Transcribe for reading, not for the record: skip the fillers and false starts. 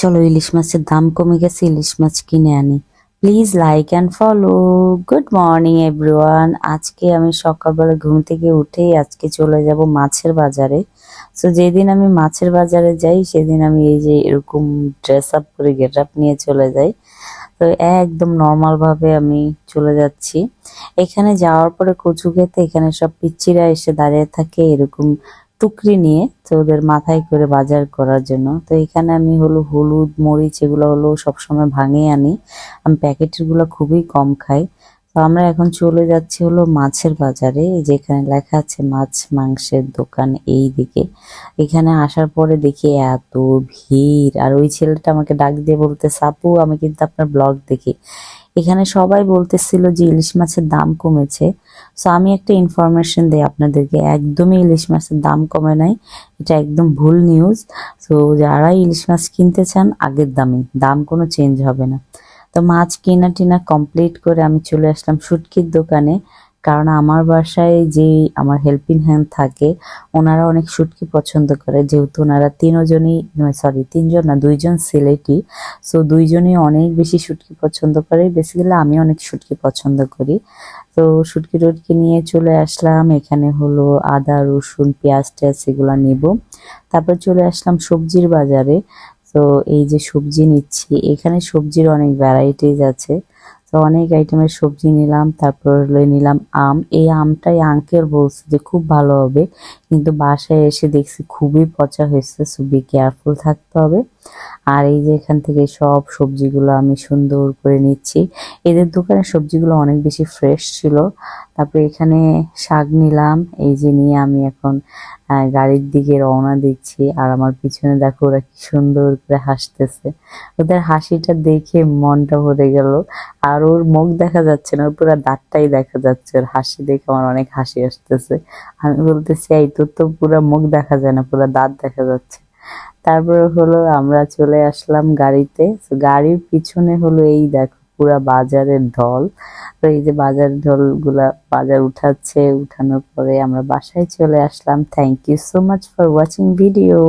চলো ইলিশ মাছের দাম কমে গেছে, ইলিশ মাছ কিনে আনি। Please like and follow. Good morning everyone. আজকে আমি সকালবেলা ঘুম থেকে উঠেই আজকে চলে যাব মাছের বাজারে। সো যেদিন আমি মাছের বাজারে যাই সেদিন আমি এই যে এরকম ড্রেস আপ করে গেট আপ নিয়ে চলে যাই। তো একদম নর্মাল ভাবে আমি চলে যাচ্ছি। এখানে যাওয়ার পরে কচু ক্ষেতে এখানে সব পিচ্চিরা এসে দাঁড়িয়ে থাকে এরকম টুকরি নিয়ে, তো ওদের মাথায় করে বাজার করার জন্য। তো এখানে আমি হলো হলুদ মরিচ এগুলো হলো সবসময় ভাঙিয়ে আনি। আমি প্যাকেটের গুলো খুবই কম খাই। তো আমরা এখন চলে যাচ্ছি হলো মাছের বাজারে, যেখানে লেখা আছে মাছ মাংসের দোকান এই দিকে। এখানে আসার পরে দেখি এত ভিড়, আর ওই ছেলেটা আমাকে ডাক দিয়ে বলতেছে, আপু আমি কিন্তু আপনার ব্লগ দেখি। এখানে সবাই বলতেছিল যে ইলিশ মাছের দাম কমেছে। সো আমি একটা ইনফরমেশন দিই আপনাদেরকে, একদমই ইলিশ মাছের দাম কমে নাই। এটা একদম ভুল নিউজ। সো যারা ইলিশ মাছ কিনতে চান আগের দাম কোনো চেঞ্জ হবে না। তো মাছ কিনা টিনা কমপ্লিট করে আমি চলে আসলাম শুটকির দোকানে। কারণ আমার বাসায় যে আমার হেল্পিং হ্যান্ড থাকে ওনারা অনেক শুটকি পছন্দ করে, যেহেতু ওনারা তিনজন না দুইজন সিলেটি। সো দুইজনই অনেক বেশি শুটকি পছন্দ করে, বেসিক্যালি আমি অনেক শুটকি পছন্দ করি। তো শুটকি টুটকি নিয়ে চলে আসলাম। এখানে হলো আদা রসুন পেঁয়াজ টেয়াজ এগুলা নিব। তারপর চলে আসলাম সবজির বাজারে। তো এই যে সবজি নিচ্ছি, এখানে সবজির অনেক ভ্যারাইটিস আছে। তো অনেক আইটেমের সবজি নিলাম। তারপর নিলাম আম। এই আমটাই আঙ্কেল বলছে যে খুব ভালো হবে, কিন্তু বাসায় এসে দেখছি খুবই পচা হয়েছে। সো বি কেয়ারফুল থাকতে হবে। আর এই যে এখান থেকে সব সবজিগুলো আমি সুন্দর করে নিচ্ছি। এদের দোকানের সবজিগুলো অনেক বেশি ফ্রেশ ছিল। তারপরে এখানে শাক নিলাম। এই যে নিয়ে আমি এখন গাড়ির দিকে রওনা দিচ্ছি। আর আমার পিছনে দেখো ওরা কি সুন্দর করে হাসতেছে। ওদের হাসিটা দেখে মনটা ভরে গেল। আর ওর মুখ দেখা যাচ্ছে না, ওর পুরো দাঁতটাই দেখা যাচ্ছে। ওর হাসি দেখে আমার অনেক হাসি আসতেছে। আমি বলতেছি, এই তোর তো পুরো মুখ দেখা যায় না, পুরো দাঁত দেখা যাচ্ছে। তারপরে হলো আমরা চলে আসলাম গাড়িতে। তো গাড়ির পিছনে হলো এই দেখো পুরা বাজারের ঢল। তো এই যে বাজারের ঢল গুলা বাজার উঠাচ্ছে, উঠানোর পরে আমরা বাসায় চলে আসলাম। Thank you so much for watching video.